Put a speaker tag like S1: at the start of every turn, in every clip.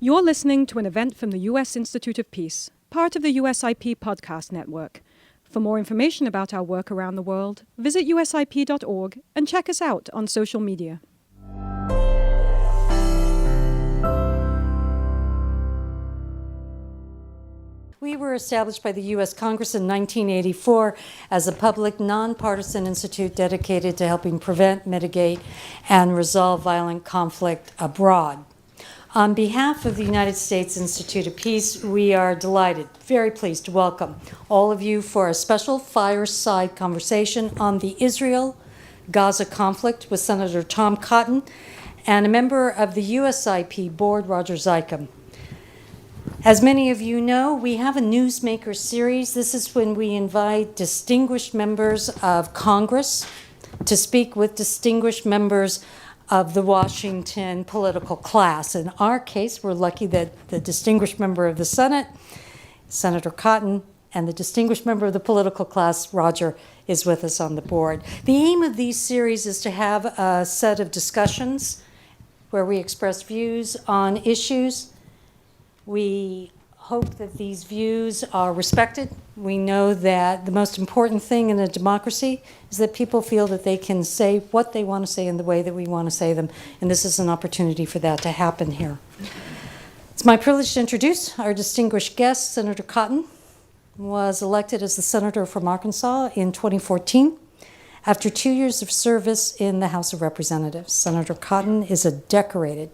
S1: You're listening to an event from the U.S. Institute of Peace, part of the USIP podcast network. For more information about our work around the world, visit usip.org and check us out on social media.
S2: We were established by the U.S. Congress in 1984 as a public, nonpartisan institute dedicated to helping prevent, mitigate, and resolve violent conflict abroad. On behalf of the United States Institute of Peace, we are delighted, very pleased to welcome all of you for a special fireside conversation on the Israel-Gaza conflict with Senator Tom Cotton and a member of the USIP board, Roger Zakheim. As many of you know, we have a Newsmaker Series. This is when we invite distinguished members of Congress to speak with distinguished members of the Washington political class. In our case, we're lucky that the distinguished member of the Senate, Senator Cotton, and the distinguished member of the political class, Roger, is with us on the board. The aim of these series is to have a set of discussions where we express views on issues. We hope that these views are respected. We know that the most important thing in a democracy is that people feel that they can say what they want to say in the way that we want to say them, and this is an opportunity for that to happen here. It's my privilege to introduce our distinguished guest. Senator Cotton was elected as the senator from Arkansas in 2014 after 2 years of service in the House of Representatives. Senator Cotton is a decorated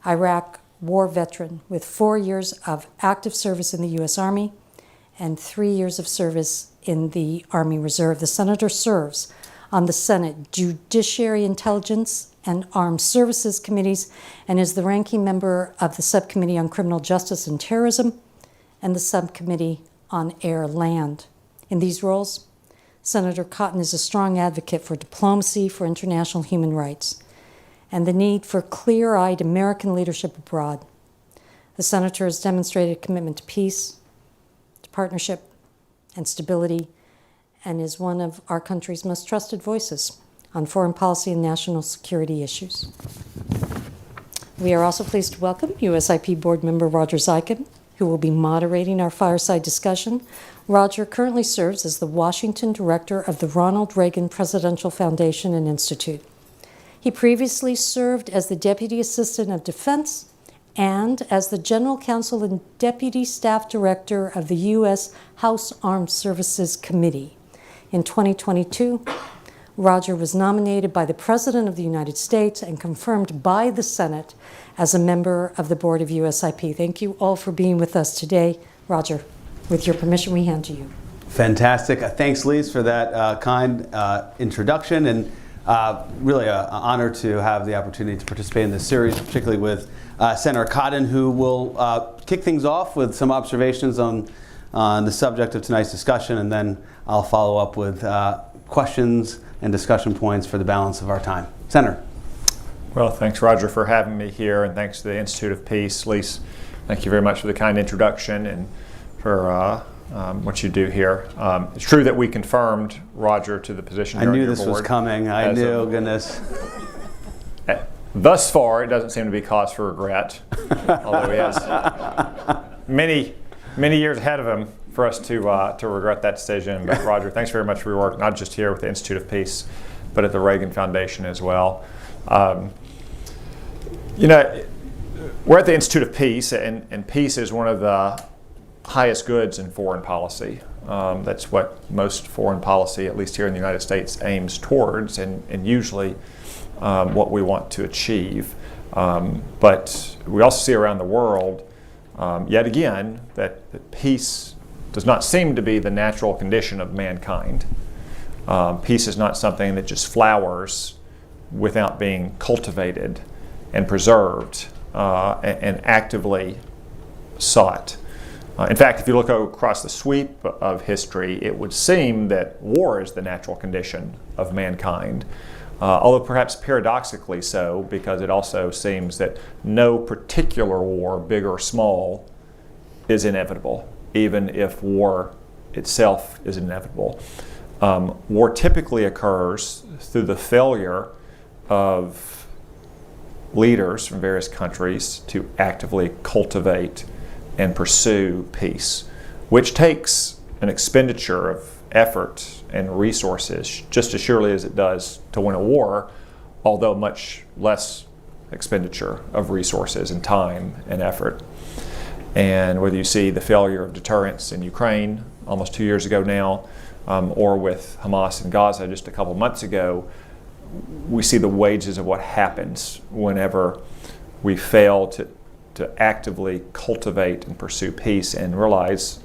S2: Iraq war veteran with 4 years of active service in the U.S. Army and 3 years of service in the Army Reserve. The senator serves on the Senate Judiciary, Intelligence, and Armed Services Committees and is the ranking member of the Subcommittee on Criminal Justice and Terrorism and the Subcommittee on Air, Land. In these roles, Senator Cotton is a strong advocate for diplomacy, for international human rights, and the need for clear-eyed American leadership abroad. The senator has demonstrated a commitment to peace, to partnership, and stability, and is one of our country's most trusted voices on foreign policy and national security issues. We are also pleased to welcome USIP board member Roger Zakheim, who will be moderating our fireside discussion. Roger currently serves as the Washington director of the Ronald Reagan Presidential Foundation and Institute. He previously served as the Deputy Assistant of Defense and as the General Counsel and Deputy Staff Director of the U.S. House Armed Services Committee. In 2022, Roger was nominated by the President of the United States and confirmed by the Senate as a member of the board of USIP. Thank you all for being with us today. Roger, with your permission, we hand to you.
S3: Fantastic. Thanks, Lise, for that kind introduction. And really an honor to have the opportunity to participate in this series, particularly with Senator Cotton, who will kick things off with some observations on the subject of tonight's discussion, and then I'll follow up with questions and discussion points for the balance of our time. Senator.
S4: Well, thanks, Roger, for having me here, and thanks to the Institute of Peace. Lise, thank you very much for the kind introduction and for what you do here. It's true that we confirmed Roger to the position here on your board.
S3: I knew this was coming. I knew, goodness.
S4: Thus far, it doesn't seem to be cause for regret, although he has many years ahead of him for us to regret that decision. But Roger, thanks very much for your work, not just here with the Institute of Peace, but at the Reagan Foundation as well. We're at the Institute of Peace, and peace is one of the highest goods in foreign policy. That's what most foreign policy, at least here in the United States, aims towards, and usually what we want to achieve. But we also see around the world, yet again, that peace does not seem to be the natural condition of mankind. Peace is not something that just flowers without being cultivated and preserved and actively sought. In fact, if you look across the sweep of history, it would seem that war is the natural condition of mankind, although perhaps paradoxically so, because it also seems that no particular war, big or small, is inevitable, even if war itself is inevitable. War typically occurs through the failure of leaders from various countries to actively cultivate and pursue peace, which takes an expenditure of effort and resources just as surely as it does to win a war, although much less expenditure of resources and time and effort. And whether you see the failure of deterrence in Ukraine almost 2 years ago now, or with Hamas in Gaza just a couple of months ago, we see the wages of what happens whenever we fail to actively cultivate and pursue peace and realize,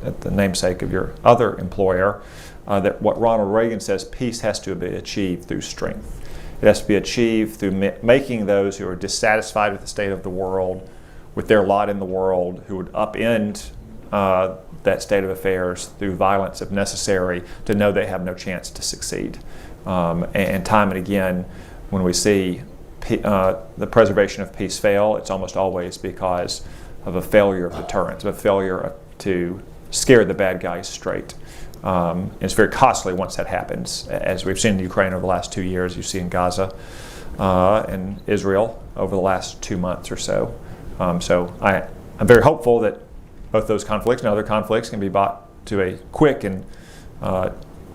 S4: at the namesake of your other employer, that what Ronald Reagan says, peace has to be achieved through strength. It has to be achieved through making those who are dissatisfied with the state of the world, with their lot in the world, who would upend that state of affairs through violence if necessary, to know they have no chance to succeed. And time and again, when we see the preservation of peace fail, it's almost always because of a failure of deterrence, of a failure to scare the bad guys straight. And it's very costly once that happens, as we've seen in Ukraine over the last 2 years, you see in Gaza and Israel over the last 2 months or so. So I'm very hopeful that both those conflicts and other conflicts can be brought to a quick and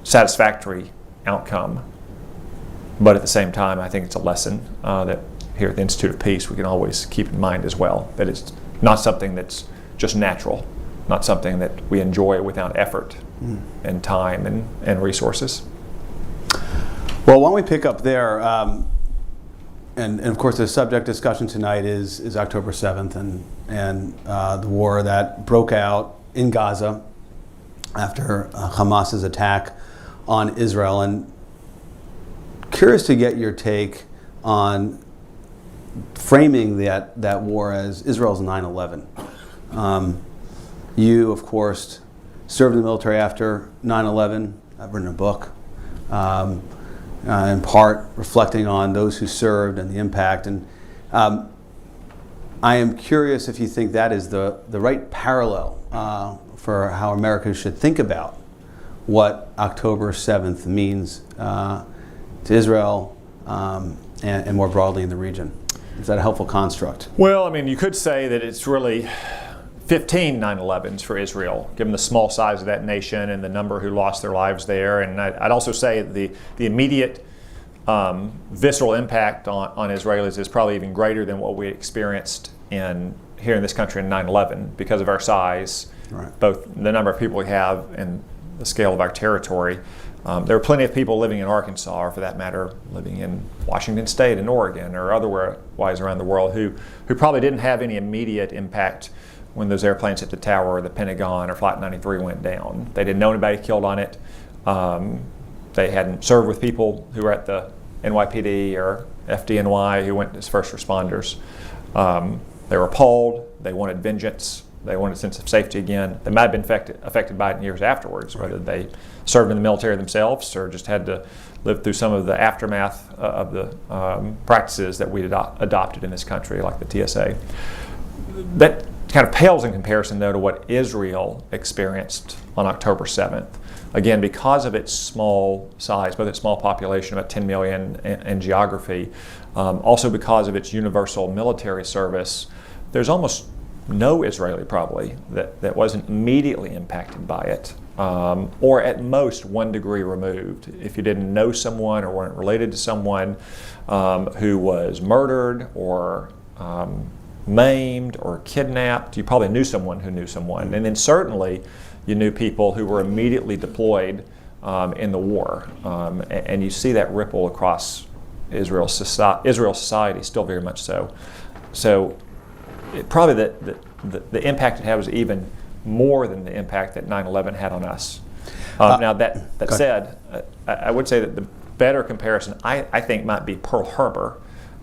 S4: satisfactory outcome. But at the same time, I think it's a lesson that here at the Institute of Peace we can always keep in mind as well, that it's not something that's just natural, not something that we enjoy without effort and time and resources.
S3: Well, why don't we pick up there? And of course, the subject discussion tonight is October 7th and the war that broke out in Gaza after Hamas's attack on Israel. And curious to get your take on framing that war as Israel's 9/11. You, of course, served in the military after 9/11. I've written a book, in part reflecting on those who served and the impact. And I am curious if you think that is the right parallel for how America should think about what October 7th means to Israel and more broadly in the region. Is that a helpful construct?
S4: Well, I mean, you could say that it's really 15 9/11s for Israel, given the small size of that nation and the number who lost their lives there. And I'd also say the immediate visceral impact on Israelis is probably even greater than what we experienced here in this country in 9/11 because of our size, right. Both the number of people we have and the scale of our territory. There were plenty of people living in Arkansas, or for that matter, living in Washington State and Oregon or otherwise around the world who probably didn't have any immediate impact when those airplanes hit the tower or the Pentagon or Flight 93 went down. They didn't know anybody killed on it. They hadn't served with people who were at the NYPD or FDNY who went as first responders. They were appalled. They wanted vengeance. They wanted a sense of safety again. They might have been affected by it in years afterwards, whether they served in the military themselves or just had to live through some of the aftermath of the practices that we adopted in this country, like the TSA. That kind of pales in comparison, though, to what Israel experienced on October 7th. Again, because of its small size, both its small population, about 10 million, and geography, also because of its universal military service, there's almost no Israeli probably that wasn't immediately impacted by it, or at most 1 degree removed. If you didn't know someone or weren't related to someone who was murdered or maimed or kidnapped, you probably knew someone who knew someone. And then certainly you knew people who were immediately deployed in the war. And you see that ripple across Israel society still very much so. So probably the impact it had was even more than the impact that 9/11 had on us. Now that said, I would say that the better comparison I think might be Pearl Harbor.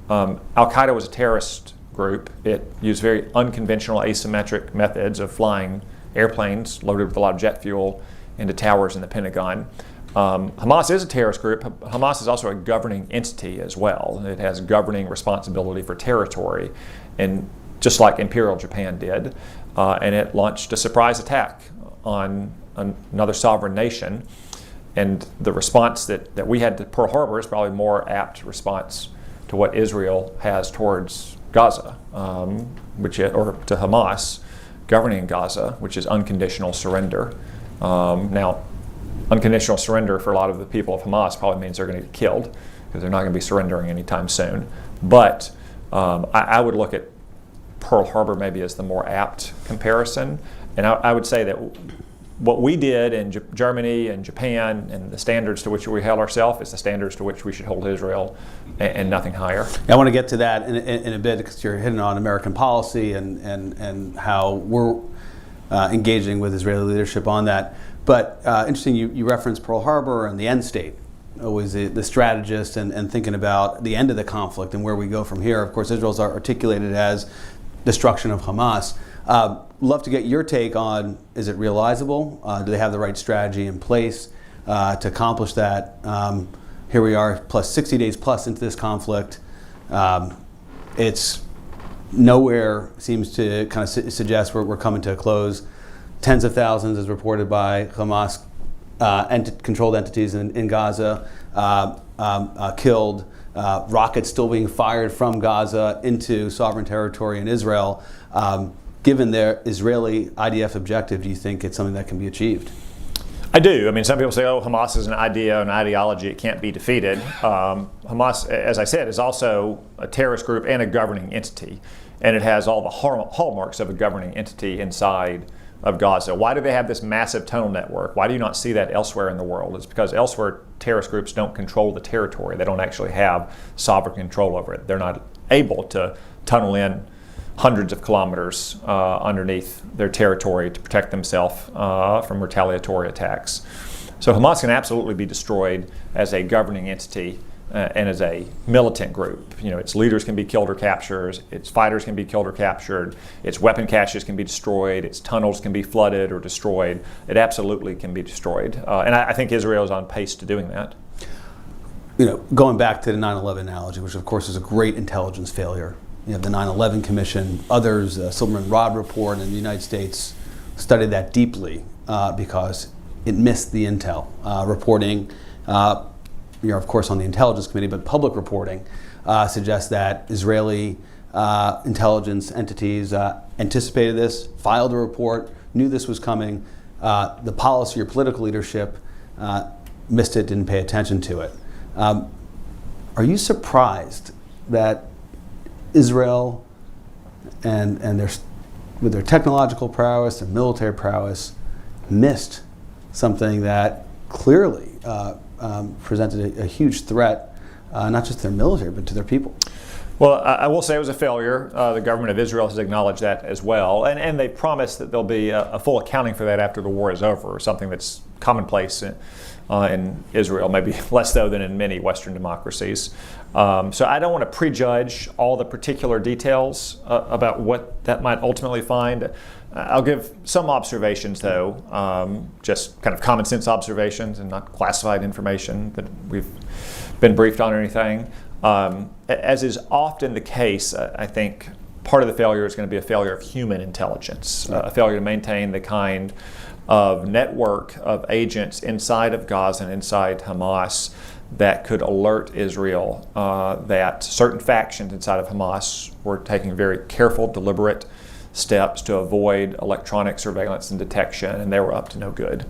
S4: Al-Qaeda was a terrorist group. It used very unconventional asymmetric methods of flying airplanes loaded with a lot of jet fuel into towers in the Pentagon. Hamas is a terrorist group. Hamas is also a governing entity as well. It has governing responsibility for territory, and just like Imperial Japan did, and it launched a surprise attack on another sovereign nation. And the response that we had to Pearl Harbor is probably more apt response to what Israel has towards Gaza, or to Hamas governing Gaza, which is unconditional surrender. Now, unconditional surrender for a lot of the people of Hamas probably means they're going to get killed, because they're not going to be surrendering anytime soon. But I would look at Pearl Harbor maybe as the more apt comparison. And I would say that what we did in Germany and Japan and the standards to which we held ourselves is the standards to which we should hold Israel, and nothing higher.
S3: I want to get to that in a bit, because you're hitting on American policy and how we're engaging with Israeli leadership on that. But interesting, you referenced Pearl Harbor and the end state, always the strategist and thinking about the end of the conflict and where we go from here. Of course, Israel's articulated as destruction of Hamas. Love to get your take on, is it realizable? Do they have the right strategy in place to accomplish that? Here we are, plus 60 days plus into this conflict. It's nowhere seems to kind of suggest we're coming to a close. Tens of thousands, as reported by Hamas controlled entities in Gaza, killed. Rockets still being fired from Gaza into sovereign territory in Israel. Given their Israeli IDF objective, do you think it's something that can be achieved?
S4: I do. I mean, some people say, oh, Hamas is an idea, an ideology, it can't be defeated. Hamas, as I said, is also a terrorist group and a governing entity. And it has all the hallmarks of a governing entity inside of Gaza. Why do they have this massive tunnel network? Why do you not see that elsewhere in the world? It's because elsewhere terrorist groups don't control the territory. They don't actually have sovereign control over it. They're not able to tunnel in hundreds of kilometers underneath their territory to protect themselves from retaliatory attacks. So Hamas can absolutely be destroyed as a governing entity and as a militant group. You know, its leaders can be killed or captured, its fighters can be killed or captured, its weapon caches can be destroyed, its tunnels can be flooded or destroyed. It absolutely can be destroyed. And I think Israel is on pace to doing that.
S3: You know, going back to the 9/11 analogy, which of course is a great intelligence failure. You have the 9/11 Commission, others, Silverman Rod report in the United States studied that deeply because it missed the intel. Reporting, you're of course on the Intelligence Committee, but public reporting suggests that Israeli intelligence entities anticipated this, filed a report, knew this was coming. The policy or political leadership missed it, didn't pay attention to it. Are you surprised that Israel and with their technological prowess, their military prowess, missed something that clearly presented a huge threat, not just to their military, but to their people?
S4: Well, I will say it was a failure. The government of Israel has acknowledged that as well. And they promised that there'll be a full accounting for that after the war is over, something that's commonplace in Israel, maybe less so than in many Western democracies. So I don't want to prejudge all the particular details about what that might ultimately find. I'll give some observations, though, just kind of common sense observations and not classified information that we've been briefed on or anything. As is often the case, I think part of the failure is going to be a failure of human intelligence, a failure to maintain the kind of network of agents inside of Gaza and inside Hamas that could alert Israel that certain factions inside of Hamas were taking very careful, deliberate steps to avoid electronic surveillance and detection, and they were up to no good.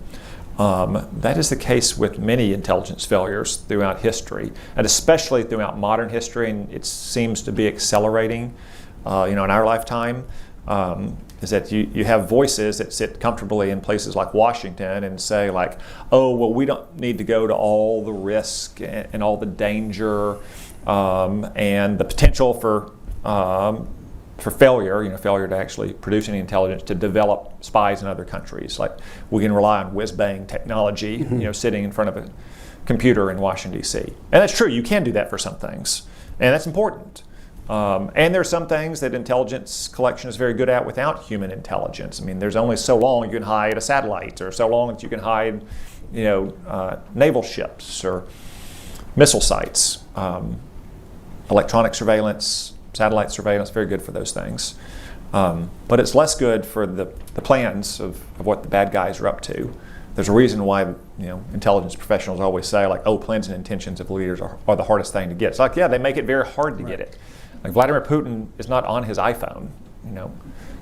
S4: That is the case with many intelligence failures throughout history, and especially throughout modern history, and it seems to be accelerating in our lifetime. Is that you have voices that sit comfortably in places like Washington and say like, oh, well, we don't need to go to all the risk and all the danger and the potential for failure, failure to actually produce any intelligence, to develop spies in other countries. Like we can rely on whiz-bang technology, sitting in front of a computer in Washington, D.C. And that's true, you can do that for some things, and that's important. And there's some things that intelligence collection is very good at without human intelligence. I mean, there's only so long you can hide a satellite, or so long that you can hide, naval ships or missile sites. Electronic surveillance, satellite surveillance, very good for those things. But it's less good for the plans of what the bad guys are up to. There's a reason why intelligence professionals always say, like, oh, plans and intentions of leaders are the hardest thing to get. It's like, yeah, they make it very hard to get it. Like Vladimir Putin is not on his iPhone.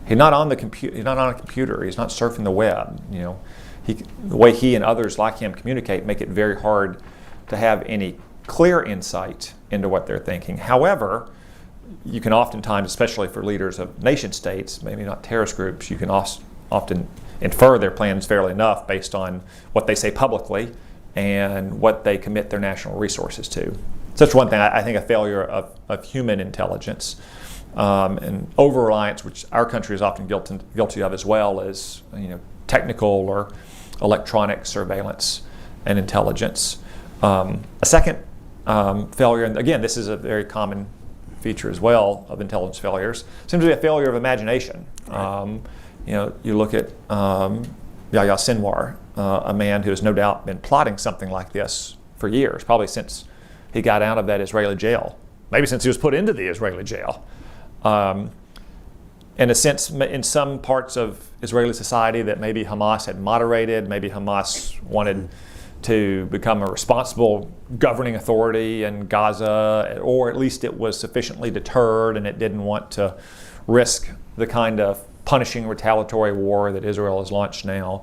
S4: He's not on the computer. He's not on a computer. He's not surfing the web. The way he and others like him communicate make it very hard to have any clear insight into what they're thinking. However, you can oftentimes, especially for leaders of nation states, maybe not terrorist groups, you can often infer their plans fairly enough based on what they say publicly and what they commit their national resources to. So that's one thing. I think a failure of human intelligence and over-reliance, which our country is often guilty of as well, is technical or electronic surveillance and intelligence. A second failure, and again, this is a very common feature as well of intelligence failures, seems to be a failure of imagination. Right. You look at Yahya Sinwar, a man who has no doubt been plotting something like this for years, probably since he got out of that Israeli jail, maybe since he was put into the Israeli jail. In a sense, in some parts of Israeli society that maybe Hamas had moderated, maybe Hamas wanted to become a responsible governing authority in Gaza, or at least it was sufficiently deterred and it didn't want to risk the kind of punishing retaliatory war that Israel has launched now.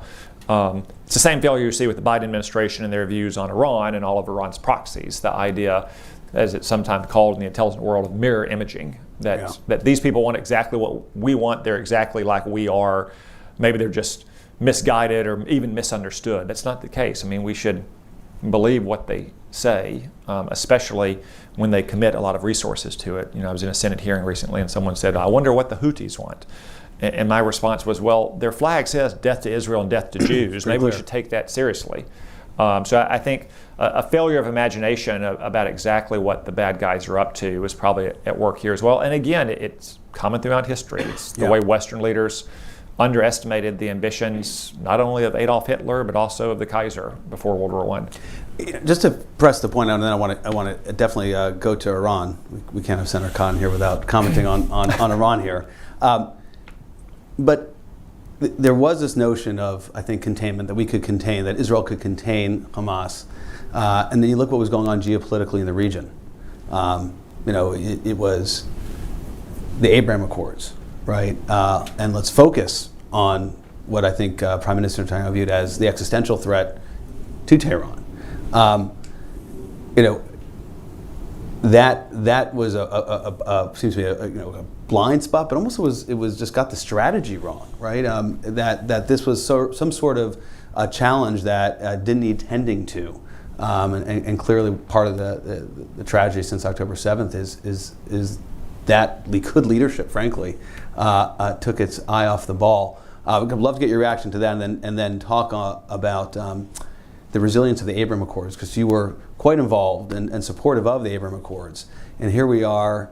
S4: It's the same failure you see with the Biden administration and their views on Iran and all of Iran's proxies. The idea, as it's sometimes called in the intelligent world, of mirror imaging, that these people want exactly what we want, they're exactly like we are. Maybe they're just misguided or even misunderstood. That's not the case. I mean, we should believe what they say, especially when they commit a lot of resources to it. I was in a Senate hearing recently and someone said, I wonder what the Houthis want. And my response was, well, their flag says death to Israel and death to Jews. Maybe we should take that seriously. So I think a failure of imagination about exactly what the bad guys are up to is probably at work here as well. And again, it's common throughout history. It's the way Western leaders underestimated the ambitions not only of Adolf Hitler but also of the Kaiser before World War I.
S3: Just to press the point out, and then I want to definitely go to Iran. We can't have Senator Khan here without commenting on Iran here. But there was this notion of, I think, containment, that we could contain, that Israel could contain Hamas. And then you look what was going on geopolitically in the region. It was the Abraham Accords, right? And let's focus on what I think Prime Minister Netanyahu viewed as the existential threat to Tehran. That was seems to be a blind spot, but almost it was just got the strategy wrong, right? That this was some sort of a challenge that didn't need tending to, and clearly part of the tragedy since October 7th is that Likud leadership, frankly, took its eye off the ball. I'd love to get your reaction to that, and then talk about the resilience of the Abraham Accords, because you were quite involved and supportive of the Abraham Accords. And here we are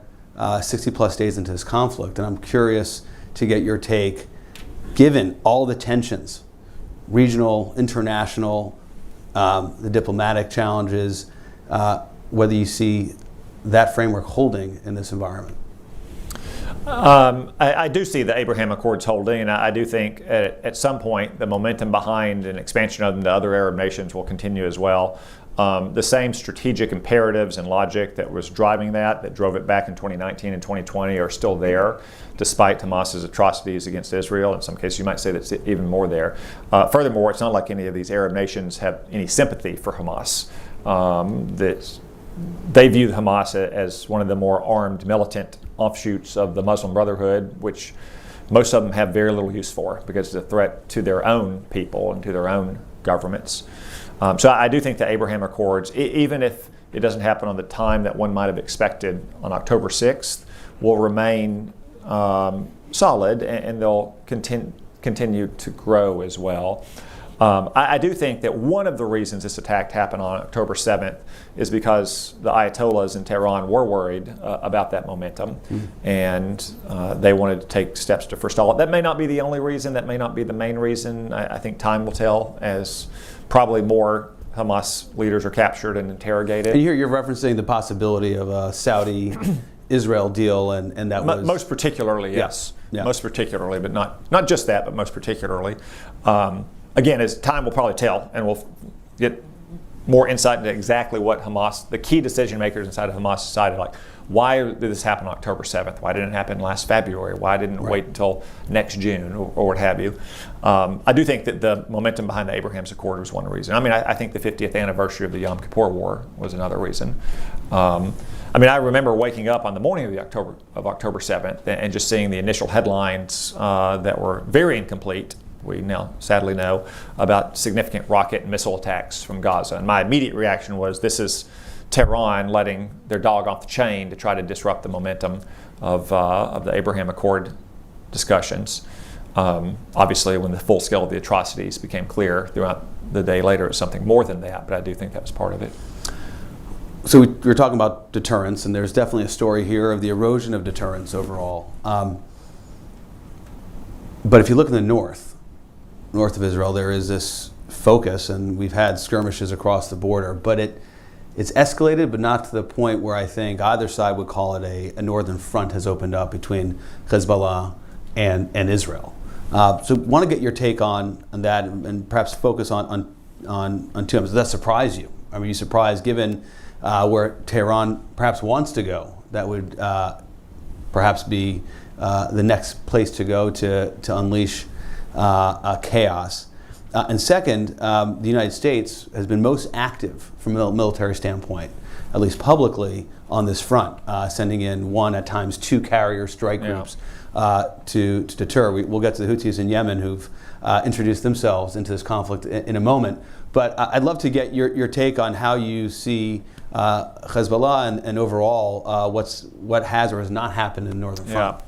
S3: 60 plus days into this conflict, and I'm curious to get your take, given all the tensions, regional, international, the diplomatic challenges, whether you see that framework holding in this environment.
S4: I do see the Abraham Accords holding, and I do think at some point the momentum behind an expansion of them to other Arab nations will continue as well. The same strategic imperatives and logic that was driving that drove it back in 2019 and 2020 are still there, despite Hamas's atrocities against Israel. In some cases, you might say that's even more there. Furthermore, it's not like any of these Arab nations have any sympathy for Hamas. That they view Hamas as one of the more armed militant offshoots of the Muslim Brotherhood, which most of them have very little use for because it's a threat to their own people and to their own governments. So I do think the Abraham Accords, even if it doesn't happen on the time that one might have expected on October 6th, will remain solid, and they'll continue to grow as well. I do think that one of the reasons this attack happened on October 7th is because the Ayatollahs in Tehran were worried about that momentum, and they wanted to take steps to forestall it. That may not be the only reason. That may not be the main reason. I think time will tell as probably more Hamas leaders are captured and interrogated.
S3: And you're referencing the possibility of a Saudi-Israel deal, and that was...
S4: Most particularly, yes.
S3: Yeah.
S4: Most particularly, but not just that, but most particularly. again, as time will probably tell, and we'll get more insight into exactly what Hamas, the key decision makers inside of Hamas decided, like, why did this happen on October 7th? Why didn't it happen last February? Why didn't it wait until next June or what have you? I do think that the momentum behind the Abraham's Accord was one reason. I mean, I think the 50th anniversary of the Yom Kippur War was another reason. I mean, I remember waking up on the morning of October 7th and just seeing the initial headlines that were very incomplete. We now sadly know about significant rocket and missile attacks from Gaza. And my immediate reaction was, this is Tehran letting their dog off the chain to try to disrupt the momentum of the Abraham Accord discussions. Obviously, when the full scale of the atrocities became clear throughout the day later, it was something more than that, but I do think that was part of it.
S3: So we were talking about deterrence, and there's definitely a story here of the erosion of deterrence overall. But if you look in the north of Israel, there is this focus, and we've had skirmishes across the border, but it's escalated, but not to the point where I think either side would call it a northern front has opened up between Hezbollah and Israel. So I want to get your take on that, and perhaps focus on two items. Does that surprise you? I mean, are you surprised, given where Tehran perhaps wants to go? That would perhaps be the next place to go to unleash chaos. And second, the United States has been most active from a military standpoint, at least publicly, on this front, sending in one, at times two carrier strike groups to deter. We'll get to the Houthis in Yemen, who've introduced themselves into this conflict in a moment. But I'd love to get your take on how you see Hezbollah and overall what has or has not happened in the northern front.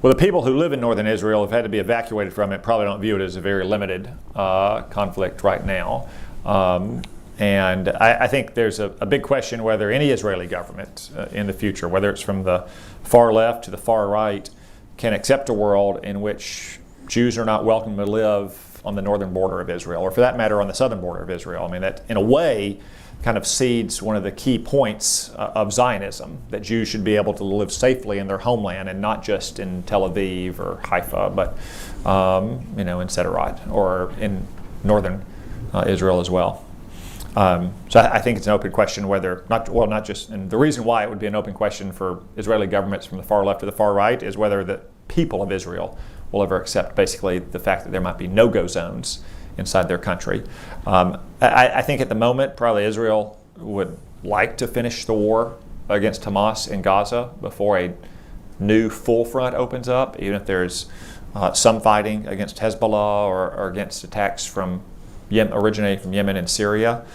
S4: Well, the people who live in northern Israel have had to be evacuated from it, probably don't view it as a very limited conflict right now. And I think there's a big question whether any Israeli government in the future, whether it's from the far left to the far right, can accept a world in which Jews are not welcome to live on the northern border of Israel, or for that matter on the southern border of Israel. I mean, that in a way kind of cedes one of the key points of Zionism, that Jews should be able to live safely in their homeland and not just in Tel Aviv or Haifa, but in Sderot or in northern Israel as well. So I think it's an open question whether, and the reason why it would be an open question for Israeli governments from the far left to the far right is whether the people of Israel will ever accept basically the fact that there might be no-go zones inside their country. I think at the moment, probably Israel would like to finish the war against Hamas in Gaza before a new full front opens up, even if there's some fighting against Hezbollah or against attacks originating from Yemen and Syria.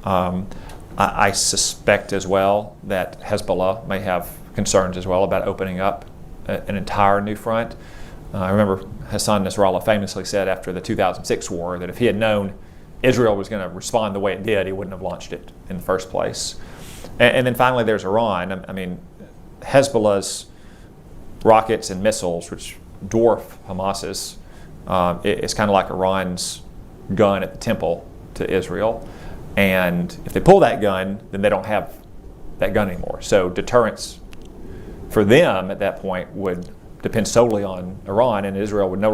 S4: I suspect as well that Hezbollah may have concerns as well about opening up an entire new front. I remember Hassan Nasrallah famously said after the 2006 war that if he had known Israel was going to respond the way it did, he wouldn't have launched it in the first place. And then finally there's Iran. I mean, Hezbollah's rockets and missiles, which dwarf Hamas's, it's kind of like Iran's gun at the temple to Israel. And if they pull that gun, then they don't have that gun anymore. So deterrence for them at that point would depend solely on Iran, and Israel would not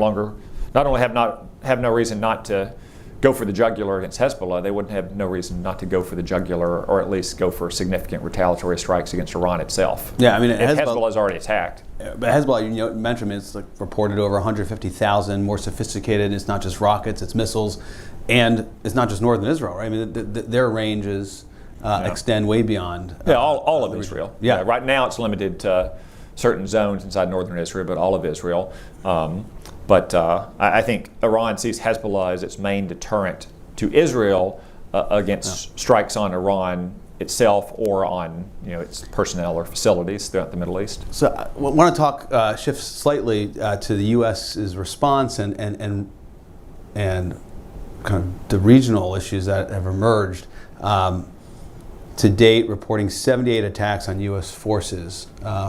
S4: only have no reason not to go for the jugular against Hezbollah, they wouldn't have no reason not to go for the jugular, or at least go for significant retaliatory strikes against Iran itself.
S3: Yeah, I mean,
S4: Hezbollah is already attacked.
S3: But Hezbollah, you mentioned, it's like reported over 150,000, more sophisticated. It's not just rockets, it's missiles, and it's not just northern Israel, right? I mean, their ranges extend way beyond.
S4: All of Israel. Yeah, right now it's limited to certain zones inside northern Israel, but all of Israel. But I think Iran sees Hezbollah as its main deterrent to Israel against strikes on Iran itself or on its personnel or facilities throughout the Middle East.
S3: So I want to shift slightly to the U.S.'s response and kind of the regional issues that have emerged. To date, reporting 78 attacks on U.S. forces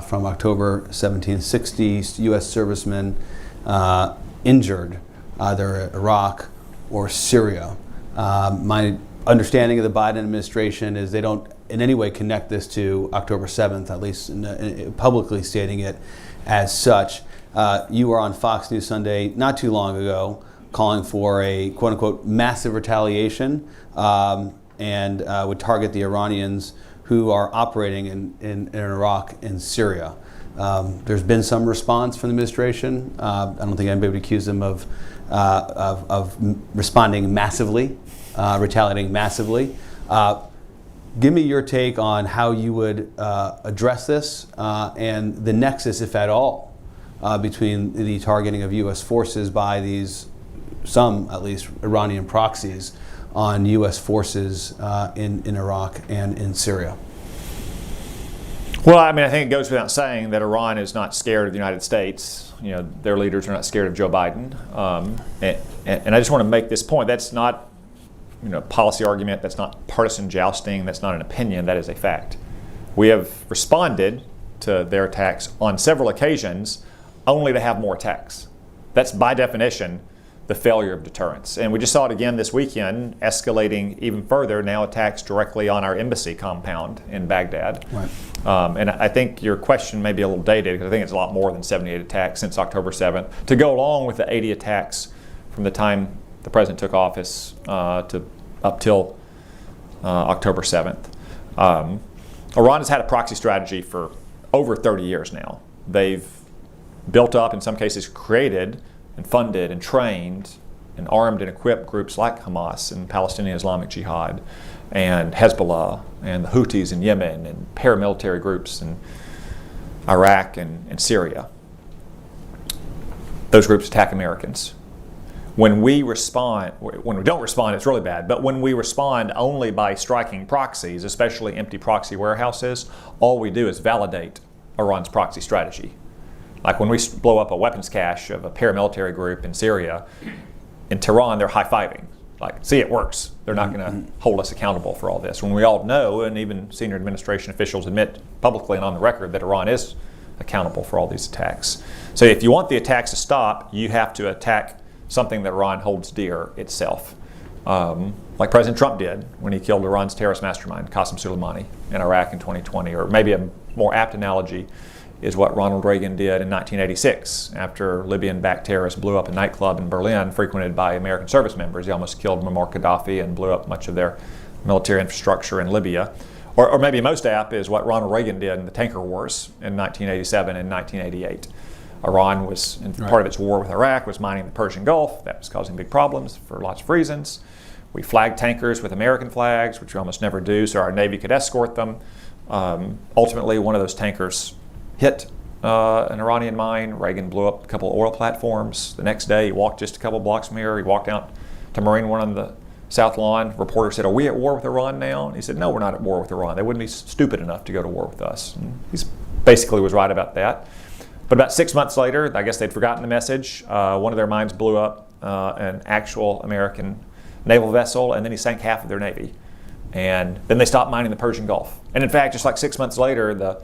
S3: from October 17, 60 U.S. servicemen injured, either Iraq or Syria. My understanding of the Biden administration is they don't in any way connect this to October 7th, at least publicly stating it as such. You were on Fox News Sunday not too long ago calling for a quote-unquote massive retaliation and would target the Iranians who are operating in Iraq and Syria. There's been some response from the administration. I don't think anybody would accuse them of responding massively, retaliating massively. Give me your take on how you would address this and the nexus, if at all, between the targeting of U.S. forces by these, some at least, Iranian proxies on U.S. forces in Iraq and in Syria.
S4: Well, I mean, I think it goes without saying that Iran is not scared of the United States. You know, their leaders are not scared of Joe Biden. And I just want to make this point. That's not, you know, policy argument. That's not partisan jousting. That's not an opinion. That is a fact. We have responded to their attacks on several occasions only to have more attacks. That's by definition the failure of deterrence. And we just saw it again this weekend, escalating even further, now attacks directly on our embassy compound in Baghdad.
S3: Right.
S4: And I think your question may be a little dated, because I think it's a lot more than 78 attacks since October 7th, to go along with the 80 attacks from the time the president took office to up till October 7th. Iran has had a proxy strategy for over 30 years now. They've built up, in some cases created, and funded and trained and armed and equipped groups like Hamas and Palestinian Islamic Jihad and Hezbollah and the Houthis in Yemen and paramilitary groups in Iraq and Syria. Those groups attack Americans. When we don't respond, it's really bad, but when we respond only by striking proxies, especially empty proxy warehouses, all we do is validate Iran's proxy strategy. Like when we blow up a weapons cache of a paramilitary group in Syria, in Tehran, they're high-fiving. Like, see, it works. They're not going to hold us accountable for all this. When we all know, and even senior administration officials admit publicly and on the record, that Iran is accountable for all these attacks. So if you want the attacks to stop, you have to attack something that Iran holds dear itself. Like President Trump did when he killed Iran's terrorist mastermind, Qasem Soleimani, in Iraq in 2020. Or maybe a more apt analogy is what Ronald Reagan did in 1986 after Libyan-backed terrorists blew up a nightclub in Berlin frequented by American service members. He almost killed Muammar Gaddafi and blew up much of their military infrastructure in Libya. Or maybe most apt is what Ronald Reagan did in the tanker wars in 1987 and 1988. Iran was, part of its war with Iraq was mining the Persian Gulf. That was causing big problems for lots of reasons. We flagged tankers with American flags, which we almost never do, so our Navy could escort them. Ultimately, one of those tankers hit an Iranian mine. Reagan blew up a couple of oil platforms. The next day, he walked just a couple blocks from here. He walked out to Marine One on the South Lawn. Reporter said, "Are we at war with Iran now?" And he said, "No, we're not at war with Iran. They wouldn't be stupid enough to go to war with us." And he basically was right about that. But about 6 months later, I guess they'd forgotten the message. One of their mines blew up an actual American naval vessel, and then he sank half of their Navy. And then they stopped mining the Persian Gulf. And in fact, just like 6 months later, the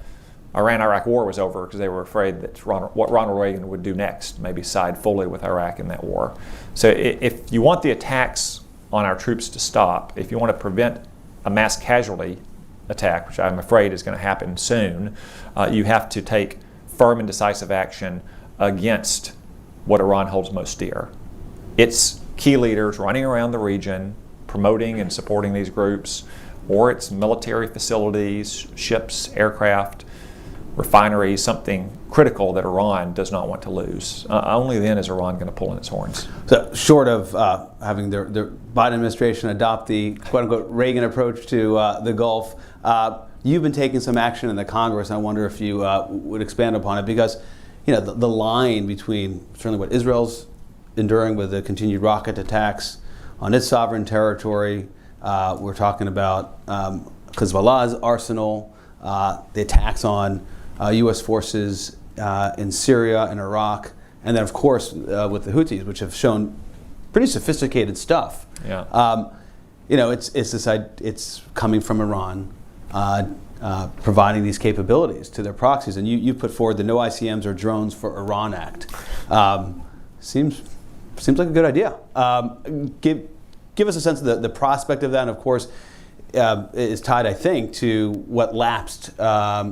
S4: Iran-Iraq war was over because they were afraid that what Ronald Reagan would do next, maybe side fully with Iraq in that war. So if you want the attacks on our troops to stop, if you want to prevent a mass casualty attack, which I'm afraid is going to happen soon, you have to take firm and decisive action against what Iran holds most dear. Its key leaders running around the region, promoting and supporting these groups, or its military facilities, ships, aircraft, refineries, something critical that Iran does not want to lose. Only then is Iran going to pull in its horns.
S3: So short of having the Biden administration adopt the quote-unquote Reagan approach to the Gulf, you've been taking some action in the Congress. I wonder if you would expand upon it, because the line between certainly what Israel's enduring with the continued rocket attacks on its sovereign territory, we're talking about Hezbollah's arsenal, the attacks on U.S. forces in Syria and Iraq, and then of course with the Houthis, which have shown pretty sophisticated stuff.
S4: Yeah.
S3: It's coming from Iran, providing these capabilities to their proxies, and you put forward the No ICMs or Drones for Iran Act. Seems like a good idea. Give us a sense of the prospect of that, and of course is tied, I think, to what lapsed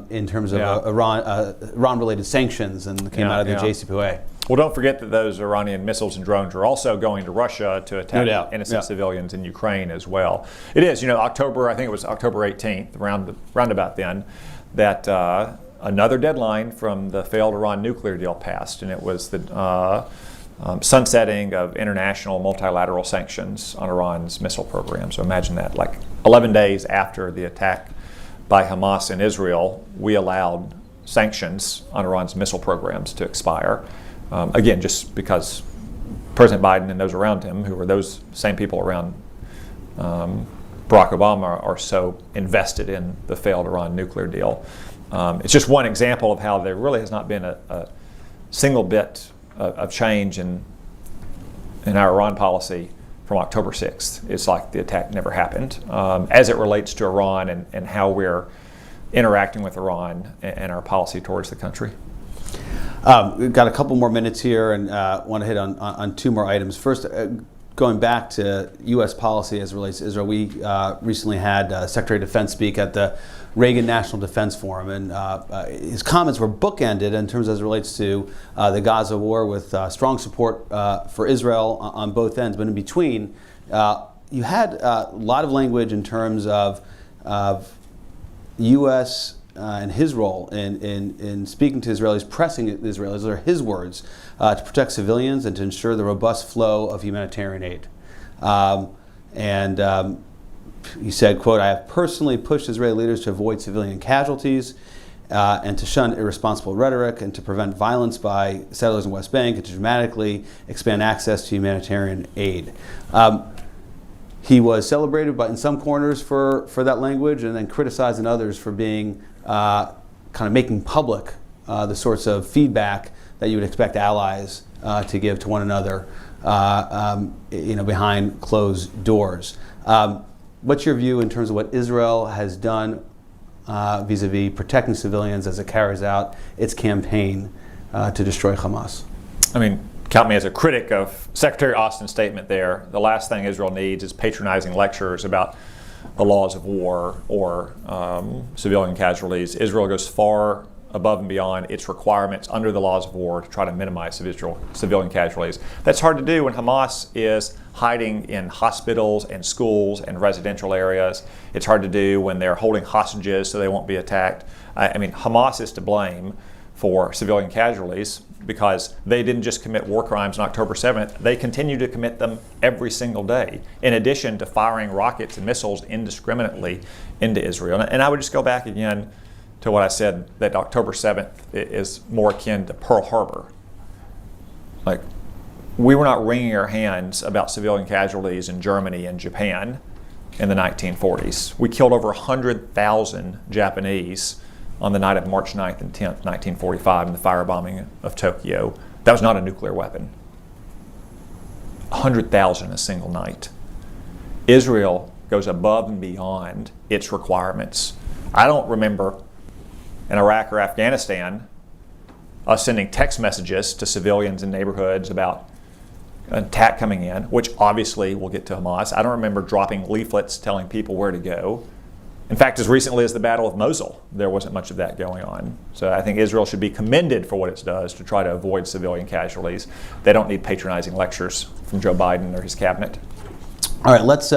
S3: in terms of Iran-related sanctions and came out of the JCPOA.
S4: Well, don't forget that those Iranian missiles and drones are also going to Russia to attack innocent civilians in Ukraine as well. It is, October, I think it was October 18th, round about then, that another deadline from the failed Iran nuclear deal passed, and it was the sunsetting of international multilateral sanctions on Iran's missile program. So imagine that, like 11 days after the attack by Hamas in Israel, we allowed sanctions on Iran's missile programs to expire. Again, just because President Biden and those around him, who are those same people around Barack Obama, are so invested in the failed Iran nuclear deal. It's just one example of how there really has not been a single bit of change in our Iran policy from October 6th. It's like the attack never happened as it relates to Iran and how we're interacting with Iran and our policy towards the country.
S3: We've got a couple more minutes here and want to hit on two more items. First, going back to U.S. policy as it relates to Israel, we recently had Secretary of Defense speak at the Reagan National Defense Forum, and his comments were bookended in terms as it relates to the Gaza war, with strong support for Israel on both ends. But in between, you had a lot of language in terms of U.S. And his role in speaking to Israelis, pressing the Israelis, those are his words, to protect civilians and to ensure the robust flow of humanitarian aid. He said, quote, "I have personally pushed Israeli leaders to avoid civilian casualties and to shun irresponsible rhetoric and to prevent violence by settlers in West Bank and to dramatically expand access to humanitarian aid." He was celebrated in some corners for that language, and then criticized in others for being kind of making public the sorts of feedback that you would expect allies to give to one another, behind closed doors. What's your view in terms of what Israel has done vis-a-vis protecting civilians as it carries out its campaign to destroy Hamas?
S4: I mean, count me as a critic of Secretary Austin's statement there. The last thing Israel needs is patronizing lectures about the laws of war or civilian casualties. Israel goes far above and beyond its requirements under the laws of war to try to minimize civilian casualties. That's hard to do when Hamas is hiding in hospitals and schools and residential areas. It's hard to do when they're holding hostages so they won't be attacked. I mean, Hamas is to blame for civilian casualties because they didn't just commit war crimes on October 7th, they continue to commit them every single day, in addition to firing rockets and missiles indiscriminately into Israel. And I would just go back again to what I said, that October 7th is more akin to Pearl Harbor. Like, we were not wringing our hands about civilian casualties in Germany and Japan in the 1940s. We killed over 100,000 Japanese on the night of March 9th and 10th, 1945, in the firebombing of Tokyo. That was not a nuclear weapon. 100,000 in a single night. Israel goes above and beyond its requirements. I don't remember in Iraq or Afghanistan us sending text messages to civilians in neighborhoods about an attack coming in, which obviously will get to Hamas. I don't remember dropping leaflets telling people where to go. In fact, as recently as the Battle of Mosul, there wasn't much of that going on. So I think Israel should be commended for what it does to try to avoid civilian casualties. They don't need patronizing lectures from Joe Biden or his cabinet.
S3: All right, let's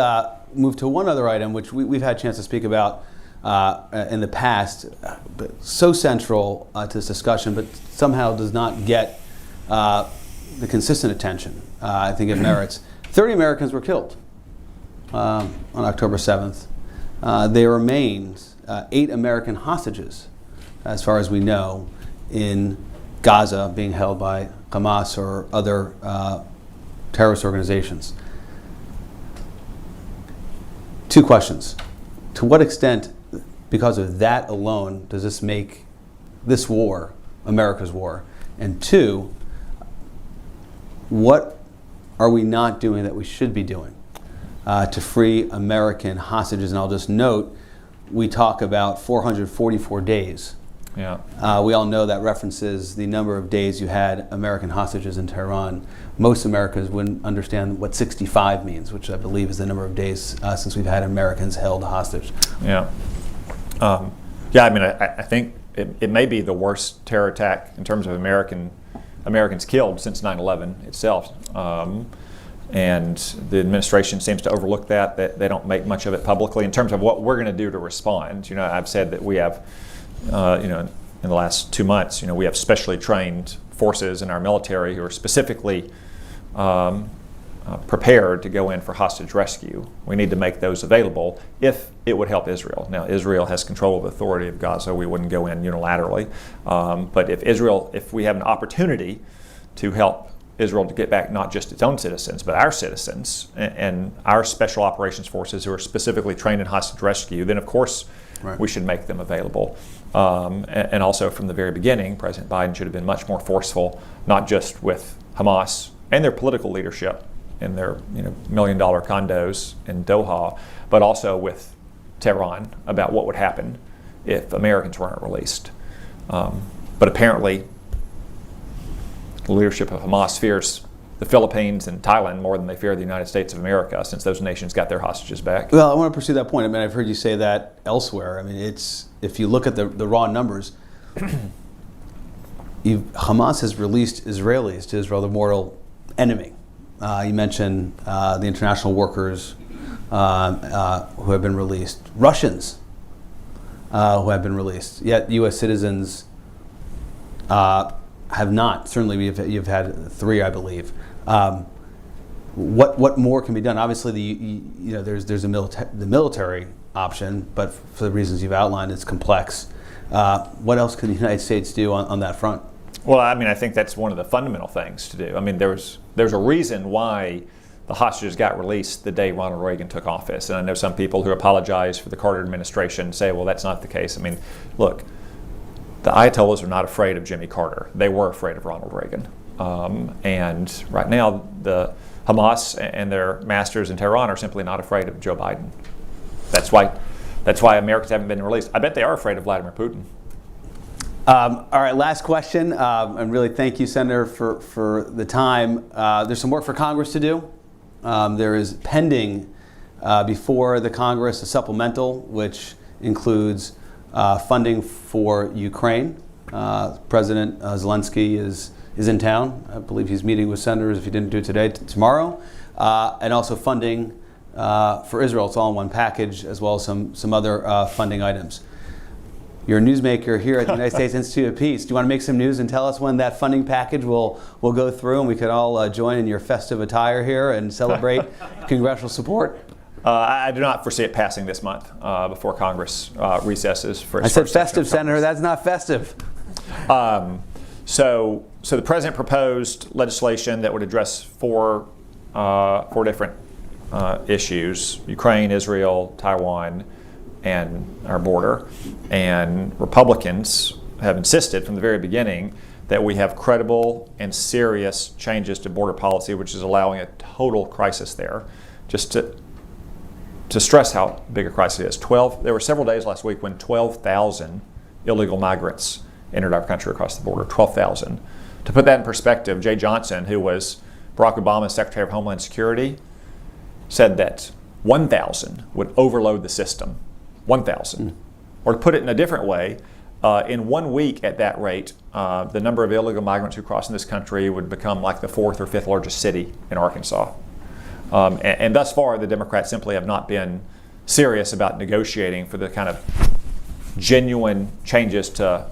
S3: move to one other item, which we've had a chance to speak about in the past, but so central to this discussion, but somehow does not get the consistent attention I think it merits. 30 Americans were killed on October 7th. There remains 8 American hostages, as far as we know, in Gaza being held by Hamas or other terrorist organizations. 2 questions. To what extent, because of that alone, does this make this war America's war? And 2, what are we not doing that we should be doing to free American hostages? And I'll just note, we talk about 444 days.
S4: Yeah.
S3: We all know that references the number of days you had American hostages in Tehran. Most Americans wouldn't understand what 65 means, which I believe is the number of days since we've had Americans held hostage.
S4: Yeah. I mean, I think it may be the worst terror attack in terms of American Americans killed since 9/11 itself. And the administration seems to overlook that they don't make much of it publicly in terms of what we're going to do to respond. I've said that we have, in the last 2 months, we have specially trained forces in our military who are specifically prepared to go in for hostage rescue. We need to make those available if it would help Israel. Now, Israel has control of the authority of Gaza. We wouldn't go in unilaterally. But if we have an opportunity to help Israel to get back not just its own citizens, but our citizens and our special operations forces who are specifically trained in hostage rescue, then of course we should make them available. And also from the very beginning, President Biden should have been much more forceful, not just with Hamas and their political leadership in their $1 million condos in Doha, but also with Tehran about what would happen if Americans weren't released. But apparently, the leadership of Hamas fears the Philippines and Thailand more than they fear the United States of America, since those nations got their hostages back.
S3: Well, I want to pursue that point. I've heard you say that elsewhere. If you look at the raw numbers, Hamas has released Israelis to Israel, the mortal enemy. You mentioned the international workers who have been released, Russians who have been released, yet U.S. citizens have not. Certainly, you've had 3, I believe. What more can be done? Obviously, there's the military option, but for the reasons you've outlined, it's complex. What else can the United States do on that front?
S4: Well, I think that's one of the fundamental things to do. There's a reason why the hostages got released the day Ronald Reagan took office. And I know some people who apologize for the Carter administration say, well, that's not the case. Look, the Ayatollahs are not afraid of Jimmy Carter. They were afraid of Ronald Reagan. And right now, the Hamas and their masters in Tehran are simply not afraid of Joe Biden. That's why Americans haven't been released. I bet they are afraid of Vladimir Putin.
S3: All right, last question. And really thank you, Senator, for the time. There's some work for Congress to do. There is pending before the Congress a supplemental, which includes funding for Ukraine. President Zelensky is in town. I believe he's meeting with senators, if he didn't do it today, tomorrow. And also funding for Israel. It's all in one package, as well as some other funding items. You're a newsmaker here at the United States Institute of Peace. Do you want to make some news and tell us when that funding package will go through and we could all join in your festive attire here and celebrate congressional support?
S4: I do not foresee it passing this month before Congress recesses for its
S3: I said
S4: first session
S3: festive,
S4: of
S3: Senator.
S4: Congress.
S3: That's not festive.
S4: So the president proposed legislation that would address four different issues: Ukraine, Israel, Taiwan, and our border. And Republicans have insisted from the very beginning that we have credible and serious changes to border policy, which is allowing a total crisis there. Just to stress how big a crisis it is, there were several days last week when 12,000 illegal migrants entered our country across the border. 12,000. To put that in perspective, Jay Johnson, who was Barack Obama's Secretary of Homeland Security, said that 1,000 would overload the system. 1,000. Or to put it in a different way, in 1 week at that rate, the number of illegal migrants who cross in this country would become like the 4th or 5th largest city in Arkansas. And thus far, the Democrats simply have not been serious about negotiating for the kind of genuine changes to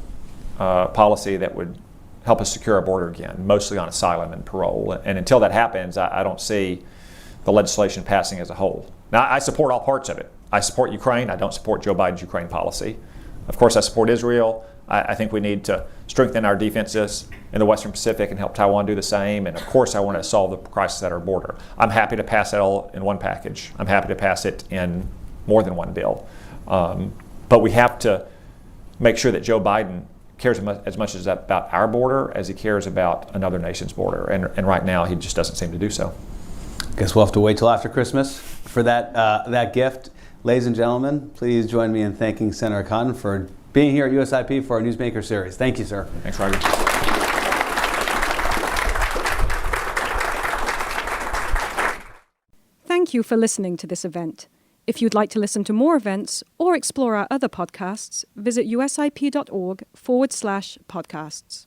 S4: policy that would help us secure our border again, mostly on asylum and parole. And until that happens, I don't see the legislation passing as a whole. Now, I support all parts of it. I support Ukraine. I don't support Joe Biden's Ukraine policy. Of course, I support Israel. I think we need to strengthen our defenses in the Western Pacific and help Taiwan do the same. And of course, I want to solve the crisis at our border. I'm happy to pass that all in one package. I'm happy to pass it in more than one bill. But we have to make sure that Joe Biden cares as much about our border as he cares about another nation's border. And right now, he just doesn't seem to do so.
S3: Guess we'll have to wait till after Christmas for that gift. Ladies and gentlemen, please join me in thanking Senator Cotton for being here at USIP for our Newsmaker Series. Thank you, sir.
S4: Thanks, Roger.
S1: Thank you for listening to this event. If you'd like to listen to more events or explore our other podcasts, visit usip.org/podcasts.